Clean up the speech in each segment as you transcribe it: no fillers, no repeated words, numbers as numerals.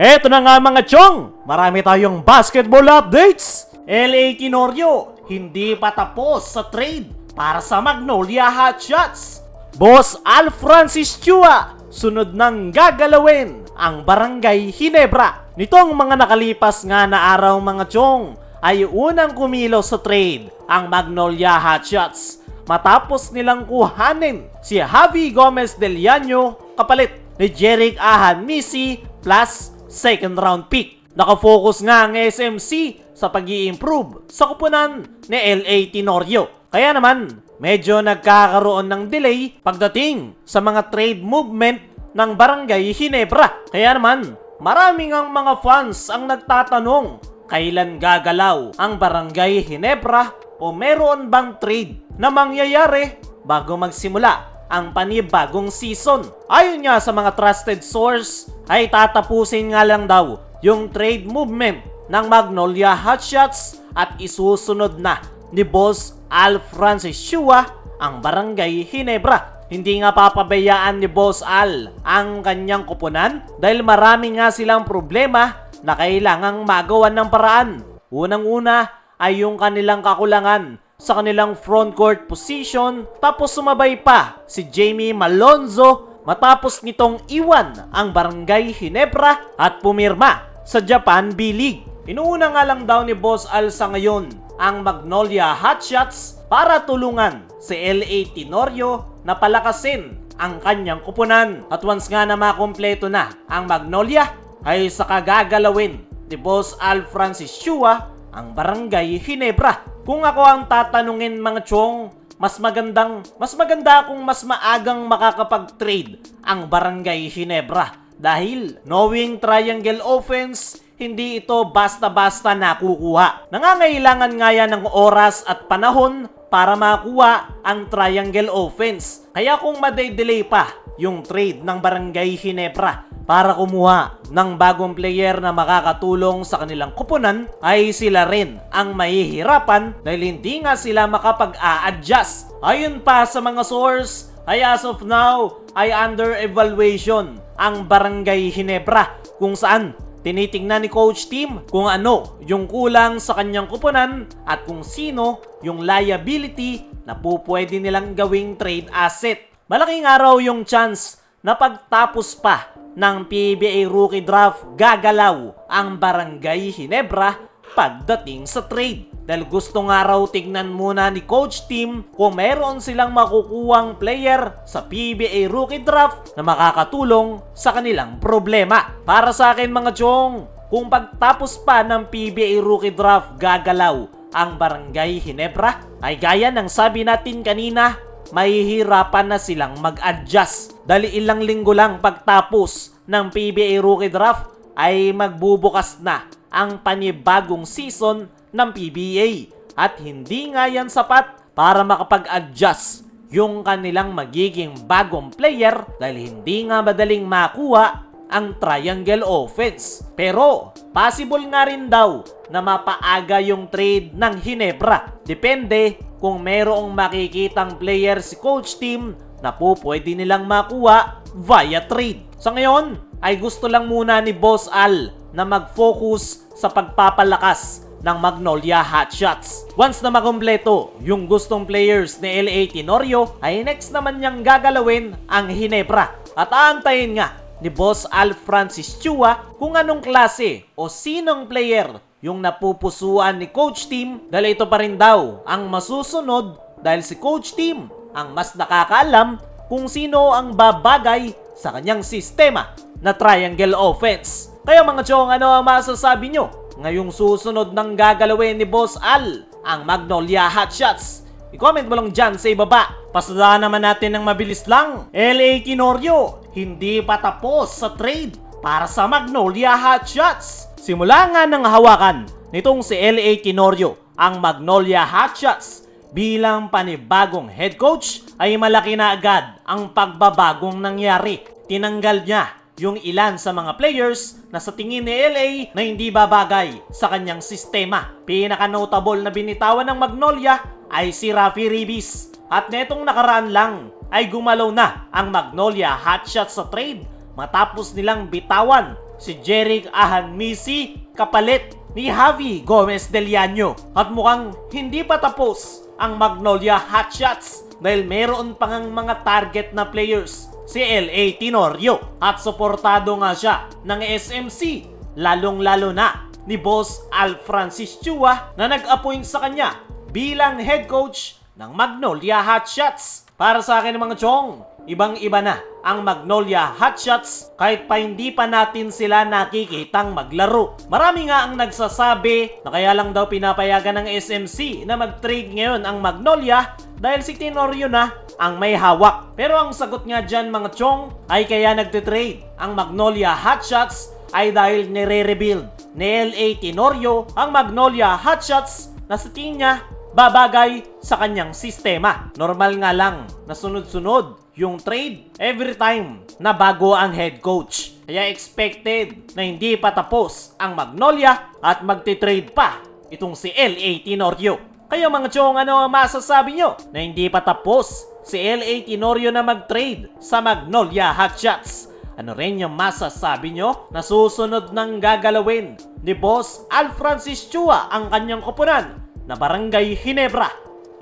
Eto na nga mga chong, marami tayong basketball updates. LA Tenorio, hindi pa tapos sa trade para sa Magnolia Hotshots. Boss Al Francis Chua, sunod nang gagalawin ang Barangay Ginebra. Nitong mga nakalipas nga na araw mga chong, ay unang kumilos sa trade ang Magnolia Hotshots matapos nilang kuhanin si Javi Gomez Del Llano kapalit ni Jerick Ahan Misi plus second round pick. Nakafocus nga ang SMC sa pag-i-improve sa kupunan ni LA Tenorio. Kaya naman, medyo nagkakaroon ng delay pagdating sa mga trade movement ng Barangay Ginebra. Kaya naman, maraming ang mga fans ang nagtatanong, kailan gagalaw ang Barangay Ginebra o meron bang trade na mangyayari bago magsimula ang panibagong season. Ayon nga sa mga trusted source, ay tatapusin nga lang daw yung trade movement ng Magnolia Hotshots at isusunod na ni Boss Al Francis Chua ang Barangay Ginebra. Hindi nga papabayaan ni Boss Al ang kanyang kupunan dahil marami nga silang problema na kailangang magawan ng paraan. Unang-una ay yung kanilang kakulangan sa kanilang frontcourt position, tapos sumabay pa si Jamie Malonzo matapos nitong iwan ang Barangay Ginebra at pumirma sa Japan B-League. Inuuna nga lang daw ni Boss Al sa ngayon ang Magnolia Hotshots para tulungan si LA Tenorio na palakasin ang kanyang kupunan. At once nga na makompleto na ang Magnolia, ay saka gagalawin ni Boss Al Francis Chua ang Barangay Ginebra. Kung ako ang tatanungin mga chong, mas maganda kung mas maagang makakapag-trade ang Barangay Ginebra. Dahil knowing triangle offense, hindi ito basta-basta nakukuha. Nangangailangan nga yan ng oras at panahon para makuha ang triangle offense. Kaya kung maday-delay pa yung trade ng Barangay Ginebra para kumuha ng bagong player na makakatulong sa kanilang kupunan, ay sila rin ang mahihirapan dahil hindi nga sila makapag-a-adjust. Ayon pa sa mga source, ay as of now ay under evaluation ang Barangay Ginebra, kung saan tinitingnan ni Coach Tim kung ano yung kulang sa kanyang kupunan at kung sino yung liability na pwede nilang gawing trade asset. Malaking araw yung chance na pagtapos pa ng PBA Rookie Draft, gagalaw ang Barangay Ginebra pagdating sa trade. Dahil gusto nga raw tignan muna ni Coach Tim kung meron silang makukuhang player sa PBA Rookie Draft na makakatulong sa kanilang problema. Para sa akin mga chong, kung pagtapos pa ng PBA Rookie Draft gagalaw ang Barangay Ginebra, ay gaya ng sabi natin kanina, mahihirapan na silang mag-adjust. Dahil ilang linggo lang pagtapos ng PBA Rookie Draft ay magbubukas na ang panibagong season ng PBA. At hindi nga yan sapat para makapag-adjust yung kanilang magiging bagong player dahil hindi nga madaling makuha ang triangle offense. Pero possible nga rin daw na mapaaga yung trade ng Ginebra. Depende kung merong makikitang player si Coach Tim na pwede nilang makuha via trade. Sa ngayon, ay gusto lang muna ni Boss Al na mag-focus sa pagpapalakas ng Magnolia Hotshots. Once na makumpleto yung gustong players ni LA Tenorio, ay next naman niyang gagalawin ang Ginebra. At aantayin nga ni Boss Al Francis Chua kung anong klase o sinong player yung napupusuan ni Coach Tim, dahil ito pa rin daw ang masusunod dahil si Coach Tim ang mas nakakaalam kung sino ang babagay sa kanyang sistema na triangle offense. Kaya mga chong, ano ang masasabi nyo ngayong susunod ng gagalawin ni Boss Al ang Magnolia Hotshots? I-comment mo lang dyan sa ibaba. Pasadaan naman natin ng mabilis lang. LA Tenorio, hindi pa tapos sa trade para sa Magnolia Hotshots. Simula nga ng hawakan nitong si LA Tenorio ang Magnolia Hotshots bilang panibagong head coach, ay malaki na agad ang pagbabagong nangyari. Tinanggal niya yung ilan sa mga players na sa tingin ni LA na hindi babagay sa kanyang sistema. Pinaka-notable na binitawan ng Magnolia ay si Rafi Ribis. At netong nakaraan lang ay gumalaw na ang Magnolia Hotshots sa trade matapos nilang bitawan si Jeric Ahanmisi kapalit ni Javi Gomez Del Llano. At mukhang hindi pa tapos ang Magnolia Hotshots dahil meron pang mga target na players si LA Tenorio at suportado nga siya ng SMC, lalong-lalo na ni Boss Al Francis Chua na nag-appoint sa kanya bilang head coach ng Magnolia Hotshots. Para sa akin mga chong, ibang-iba na ang Magnolia Hotshots kahit pa hindi pa natin sila nakikitang maglaro. Marami nga ang nagsasabi na kaya lang daw pinapayagan ng SMC na mag-trade ngayon ang Magnolia dahil si Tenorio na ang may hawak. Pero ang sagot nga dyan mga chong ay kaya nagtitrade ang Magnolia Hotshots ay dahil nire-rebuild ni LA Tenorio ang Magnolia Hotshots na sa tingin niya babagay sa kanyang sistema. Normal nga lang na sunod-sunod yung trade every time na bago ang head coach. Kaya expected na hindi pa tapos ang Magnolia at magti-trade pa itong si LA Tenorio. Kaya mga chong, ano ang masasabi nyo na hindi pa tapos si LA Tenorio na mag-trade sa Magnolia Hotshots? Ano rin yung masasabi nyo na susunod nang gagalawin ni Boss Al Francis Chua ang kanyang koponan na Barangay Ginebra?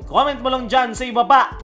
I-comment mo lang dyan sa ibaba.